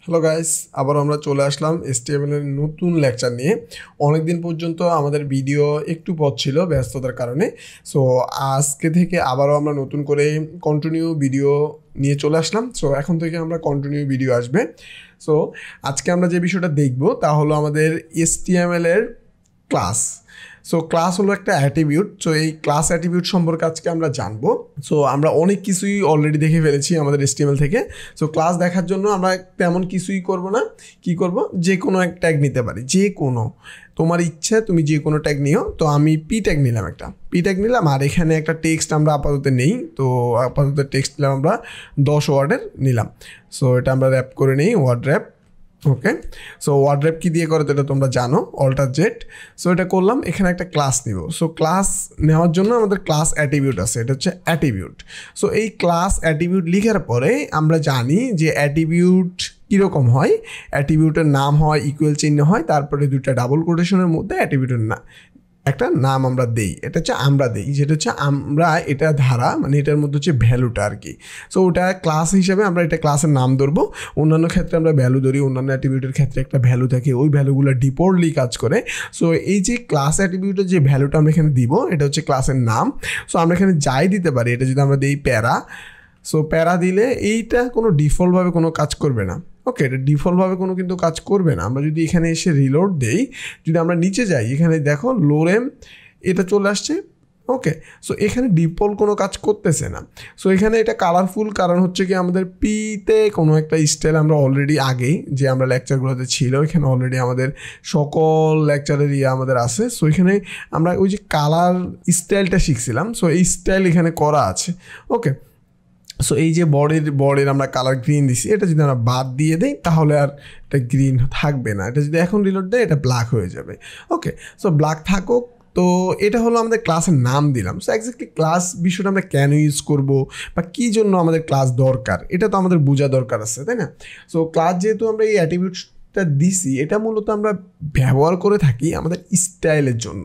Hello guys, আবার আমরা চলে আসলাম HTML এর নতুন লেকচার নিয়ে। অনেক দিন পর্যন্ত আমাদের ভিডিও একটু পথ ছিল ব্যস্ততার কারণে। সো আজকে থেকে আবারও আমরা নতুন করে কন্টিনিউ ভিডিও নিয়ে চলে আসলাম। সো এখন থেকে আমরা কন্টিনিউ ভিডিও আসবে। সো আজকে আমরা যে বিষয়টা দেখব তা হলো আমাদের HTML এর ক্লাস। সো ক্লাস হলো একটা অ্যাট্রিবিউট। সো এই ক্লাস অ্যাট্রিবিউট সম্পর্কে আজকে আমরা জানবো। সো আমরা অনেক কিছুই অলরেডি দেখে ফেলেছি আমাদের HTML থেকে। সো ক্লাস দেখার জন্য আমরা তেমন কিছুই করব না, কি করব, যে কোনো এক ট্যাগ নিতে পারি, যে কোনো তোমার ইচ্ছা তুমি যে কোনো ট্যাগ নিও। তো আমি পি ট্যাগ নিলাম, একটা পি ট্যাগ নিলাম, আর এখানে একটা টেক্সট আমরা আপাতত নেই। তো আপাতত টেক্সট নিলাম আমরা 10 ওয়ার্ডের নিলাম। সো এটা আমরা র্যাপ করে নিই, ওয়ার্ড র্যাপ। ওকে, সো ওয়ার্ড র্যাপ কী দিয়ে করে তো এটা তোমরা জানো, অল্টার জেড। সো এটা করলাম, এখানে একটা ক্লাস নিব। সো ক্লাস নেওয়ার জন্য আমাদের ক্লাস অ্যাট্রিবিউট আছে, এটা হচ্ছে অ্যাট্রিবিউট। সো এই ক্লাস অ্যাট্রিবিউট লিখার পরে আমরা জানি যে অ্যাট্রিবিউট কীরকম হয়। অ্যাট্রিবিউটের নাম হয়, ইকুয়াল চিহ্ন হয়, তারপরে দুইটা ডাবল কোটেশনের মধ্যে অ্যাট্রিবিউটের একটা নাম আমরা দেই। এটা হচ্ছে আমরা দেই, যেটা হচ্ছে আমরা, এটা ধারা, মানে এটার মধ্যে হচ্ছে ভ্যালুটা আর কি। সো ওটা ক্লাস হিসাবে আমরা এটা ক্লাসের নাম ধরবো। অন্যান্য ক্ষেত্রে আমরা ভ্যালু ধরি, অন্যান্য অ্যাট্রিবিউটের ক্ষেত্রে একটা ভ্যালু থাকে, ওই ভ্যালুগুলো ডিফল্টলি কাজ করে। সো এই যে ক্লাস অ্যাট্রিবিউটের যে ভ্যালুটা আমরা এখানে দিব, এটা হচ্ছে ক্লাসের নাম। সো আমরা এখানে যাই দিতে পারি, এটা যদি আমরা দিই প্যারা। সো প্যারা দিলে এইটা কোনো ডিফল্টভাবে কোনো কাজ করবে না। ওকে, এটা ডিফল্টভাবে কোনো কিন্তু কাজ করবে না। আমরা যদি এখানে এসে রিলোড দেই, যদি আমরা নিচে যাই, এখানে দেখো লোরেম এটা চলে আসছে। ওকে, সো এখানে ডিফল্ট কোনো কাজ করতেছে না। সো এখানে এটা কালারফুল, কারণ হচ্ছে কি আমাদের পিতে কোনো একটা স্টাইল আমরা অলরেডি আগেই যে আমরা লেকচারগুলোতে ছিল, এখানে অলরেডি আমাদের সকল লেকচারের আমাদের আছে। সো এখানে আমরা ওই যে কালার স্টাইলটা শিখছিলাম, সো এই স্টাইল এখানে করা আছে। ওকে, সো এই যে বডির আমরা কালার গ্রিন দিছি, এটা যদি আমরা বাদ দিয়ে দিই তাহলে আর এটা গ্রিন থাকবে না। এটা যদি এখন রিলোড দেয় এটা ব্ল্যাক হয়ে যাবে। ওকে, সো ব্ল্যাক থাকুক। তো এটা হলো আমাদের ক্লাসের নাম দিলাম। সো এক্স্যাক্টলি ক্লাস বিষয়টা আমরা কেন ইউজ করব বা কী জন্য আমাদের ক্লাস দরকার, এটা তো আমাদের বোঝা দরকার আছে, তাই না? সো ক্লাস যেহেতু আমরা এই অ্যাট্রিবিউটটা দিছি, এটা মূলত আমরা ব্যবহার করে থাকি আমাদের স্টাইলের জন্য।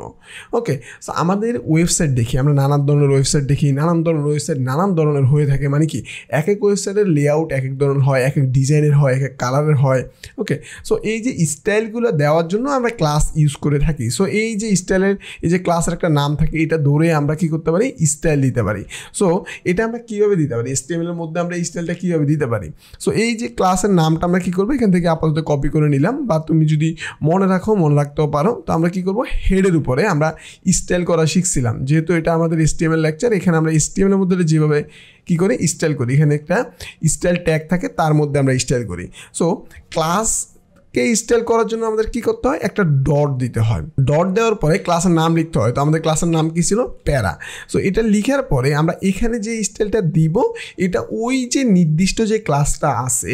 ওকে, সো আমাদের ওয়েবসাইট দেখি, আমরা নানান ধরনের ওয়েবসাইট দেখি, নানান ধরনের ওয়েবসাইট নানান ধরনের হয়ে থাকে। মানে কি, এক এক ওয়েবসাইটের লেআউট এক এক ধরনের হয়, এক এক ডিজাইনের হয়, এক এক কালারের হয়। ওকে, সো এই যে স্টাইলগুলো দেওয়ার জন্য আমরা ক্লাস ইউজ করে থাকি। সো এই যে স্টাইলের, এই যে ক্লাসের একটা নাম থাকে, এটা ধরে আমরা কি করতে পারি, স্টাইল দিতে পারি। সো এটা আমরা কীভাবে দিতে পারি, HTML এর মধ্যে আমরা স্টাইলটা কীভাবে দিতে পারি। সো এই যে ক্লাসের নামটা আমরা কী করবো, এখান থেকে আপাতত কপি করে নিলাম, বা তুমি যদি মনে রাখতেও পারো। তো আমরা কী করবো, হেডের উপরে আমরা স্টাইল করা শিখছিলাম, যেহেতু এটা আমাদের HTML লেকচার। এখানে আমরা HTML এর মধ্যে যেভাবে কী করি, স্টাইল করি, এখানে একটা স্টাইল ট্যাগ থাকে, তার মধ্যে আমরা স্টাইল করি। সো ক্লাসকে স্টাইল করার জন্য আমাদের কী করতে হয়, একটা ডট দিতে হয়। ডট দেওয়ার পরে ক্লাসের নাম লিখতে হয়। তো আমাদের ক্লাসের নাম কী ছিল, প্যারা। সো এটা লিখার পরে আমরা এখানে যে স্টাইলটা দিব, এটা ওই যে নির্দিষ্ট যে ক্লাসটা আছে,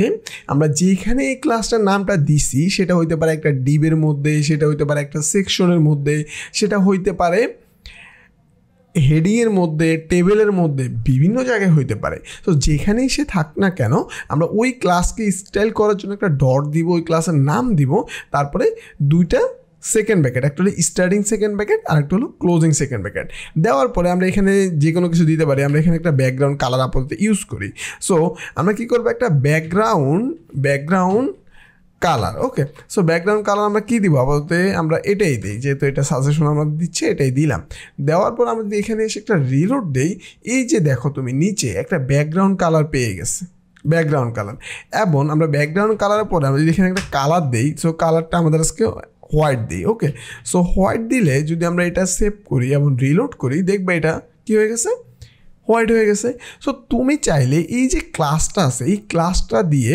আমরা যেখানে এই ক্লাসটার নামটা দিছি, সেটা হইতে পারে একটা ডিবের মধ্যে, সেটা হইতে পারে একটা সেকশনের মধ্যে, সেটা হইতে পারে হেডিংয়ের মধ্যে, টেবিলের মধ্যে, বিভিন্ন জায়গায় হইতে পারে। তো যেখানেই সে থাক না কেন, আমরা ওই ক্লাসকে স্টাইল করার জন্য একটা ডট দিব, ওই ক্লাসের নাম দিব, তারপরে দুইটা সেকেন্ড ব্র্যাকেট, একটা হলো স্টার্টিং সেকেন্ড ব্র্যাকেট আর একটা হলো ক্লোজিং সেকেন্ড ব্র্যাকেট। দেওয়ার পরে আমরা এখানে যে কোনো কিছু দিতে পারি। আমরা এখানে একটা ব্যাকগ্রাউন্ড কালার আপাতত ইউজ করি। সো আমরা কী করবো, একটা ব্যাকগ্রাউন্ড কালার। ওকে, সো ব্যাকগ্রাউন্ড কালার আমরা কী দিব, আপাতত আমরা এটাই দিই, যেহেতু এটা সাজেশন আমরা দিচ্ছে, এটাই দিলাম। দেওয়ার পর আমরা যদি এখানে এসে একটা রিলোড দেই, এই যে দেখো তুমি নিচে একটা ব্যাকগ্রাউন্ড কালার পেয়ে গেছে, ব্যাকগ্রাউন্ড কালার। এবং আমরা ব্যাকগ্রাউন্ড কালারের পরে আমরা যদি এখানে একটা কালার দিই, সো কালারটা আমাদের আজকে হোয়াইট দিই। ওকে, সো হোয়াইট দিলে যদি আমরা এটা সেভ করি এবং রিলোড করি, দেখবে এটা কী হয়ে গেছে, হোয়াইট হয়ে গেছে। সো তুমি চাইলে এই যে ক্লাসটা আছে, এই ক্লাসটা দিয়ে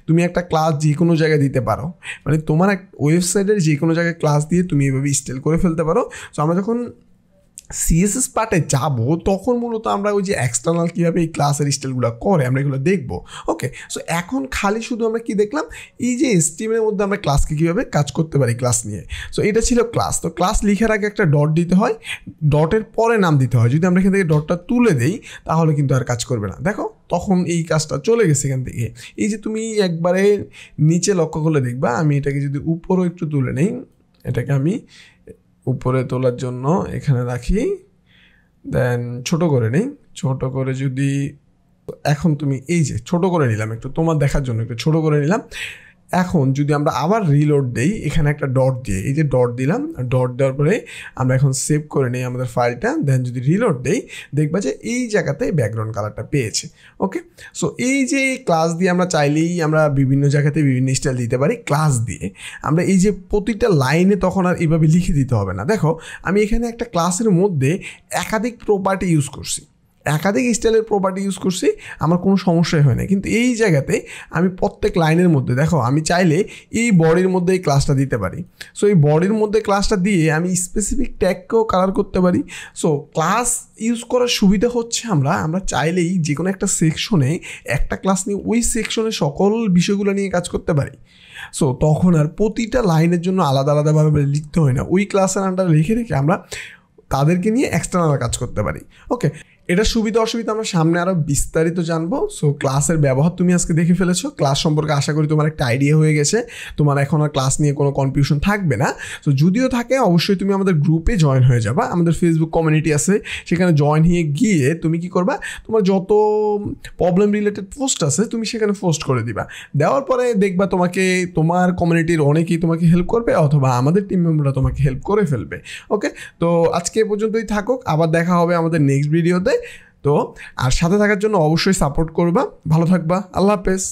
তুমি একটা ক্লাস যে কোনো জায়গায় দিতে পারো। মানে তোমার এক ওয়েবসাইটের যে কোনো জায়গায় ক্লাস দিয়ে তুমি এভাবে স্টাইল করে ফেলতে পারো। সো আমরা যখন সিএসএস পার্টে যাবো, তখন মূলত আমরা ওই যে এক্সটার্নাল কীভাবে এই ক্লাসের স্টাইলগুলো করে আমরা এগুলো দেখবো। ওকে, সো এখন খালি শুধু আমরা কি দেখলাম, এই যে HTML এর মধ্যে আমরা ক্লাসকে কীভাবে কাজ করতে পারি ক্লাস নিয়ে। সো এটা ছিল ক্লাস। তো ক্লাস লিখার আগে একটা ডট দিতে হয়, ডটের পরে নাম দিতে হয়। যদি আমরা এখান থেকে ডটটা তুলে দেই, তাহলে কিন্তু আর কাজ করবে না। দেখো, তখন এই কাজটা চলে গেছে এখান থেকে। এই যে তুমি একবারে নিচে লক্ষ্য করলে দেখবা, আমি এটাকে যদি উপরও একটু তুলে নেই, এটাকে আমি উপরে তোলার জন্য এখানে রাখি, দেন ছোট করে নিই। ছোট করে যদি এখন তুমি এই যে ছোট করে নিলাম, একটু তোমার দেখার জন্য একটু ছোট করে নিলাম, এখন যদি আমরা আবার রিলোড দেই, এখানে একটা ডট দিয়ে, এই যে ডট দিলাম, ডট দেওয়ার পরে আমরা এখন সেভ করে নিই আমাদের ফাইলটা, দেন যদি রিলোড দেই দেখবা যে এই জায়গাতে ব্যাকগ্রাউন্ড কালারটা পেয়েছে। ওকে, সো এই যে ক্লাস দিয়ে আমরা চাইলেই আমরা বিভিন্ন জায়গাতে বিভিন্ন স্টাইল দিতে পারি। ক্লাস দিয়ে আমরা এই যে প্রতিটা লাইনে তখন আর এইভাবে লিখে দিতে হবে না। দেখো আমি এখানে একটা ক্লাসের মধ্যে একাধিক প্রপার্টি ইউজ করছি, একাধিক স্টাইলের প্রপার্টি ইউজ করছি, আমার কোনো সমস্যাই হয় না। কিন্তু এই জায়গাতে আমি প্রত্যেক লাইনের মধ্যে দেখো আমি চাইলে এই বডির মধ্যে এই ক্লাসটা দিতে পারি। সো এই বডির মধ্যে ক্লাসটা দিয়ে আমি স্পেসিফিক ট্যাগকেও কালার করতে পারি। সো ক্লাস ইউজ করার সুবিধা হচ্ছে আমরা চাইলেই যে কোনো একটা সেকশনে একটা ক্লাস নিয়ে ওই সেকশনে সকল বিষয়গুলো নিয়ে কাজ করতে পারি। সো তখন আর প্রতিটা লাইনের জন্য আলাদা আলাদাভাবে লিখতে হয় না, ওই ক্লাসের আন্ডারে রেখে আমরা তাদেরকে নিয়ে এক্সটার্নাল কাজ করতে পারি। ওকে, এটার সুবিধা অসুবিধা আমরা সামনে আরও বিস্তারিত জানবো। সো ক্লাসের ব্যবহার তুমি আজকে দেখে ফেলেছো, ক্লাস সম্পর্কে আশা করি তোমার একটা আইডিয়া হয়ে গেছে, তোমার এখন আর ক্লাস নিয়ে কোনো কনফিউশন থাকবে না। সো যদিও থাকে অবশ্যই তুমি আমাদের গ্রুপে জয়েন হয়ে যাবা, আমাদের ফেসবুক কমিউনিটি আছে, সেখানে জয়েন হয়ে গিয়ে তুমি কি করবা, তোমার যত প্রবলেম রিলেটেড পোস্ট আছে তুমি সেখানে পোস্ট করে দিবা। দেওয়ার পরে দেখবা তোমাকে তোমার কমিউনিটির অনেকেই তোমাকে হেল্প করবে, অথবা আমাদের টিম মেম্বাররা তোমাকে হেল্প করে ফেলবে। ওকে, তো আজকে এ পর্যন্তই থাকুক, আবার দেখা হবে আমাদের নেক্সট ভিডিওতে। তো আর সাথে থাকার জন্য অবশ্যই সাপোর্ট করবা, ভালো থাকবা, আল্লাহ হাফেজ।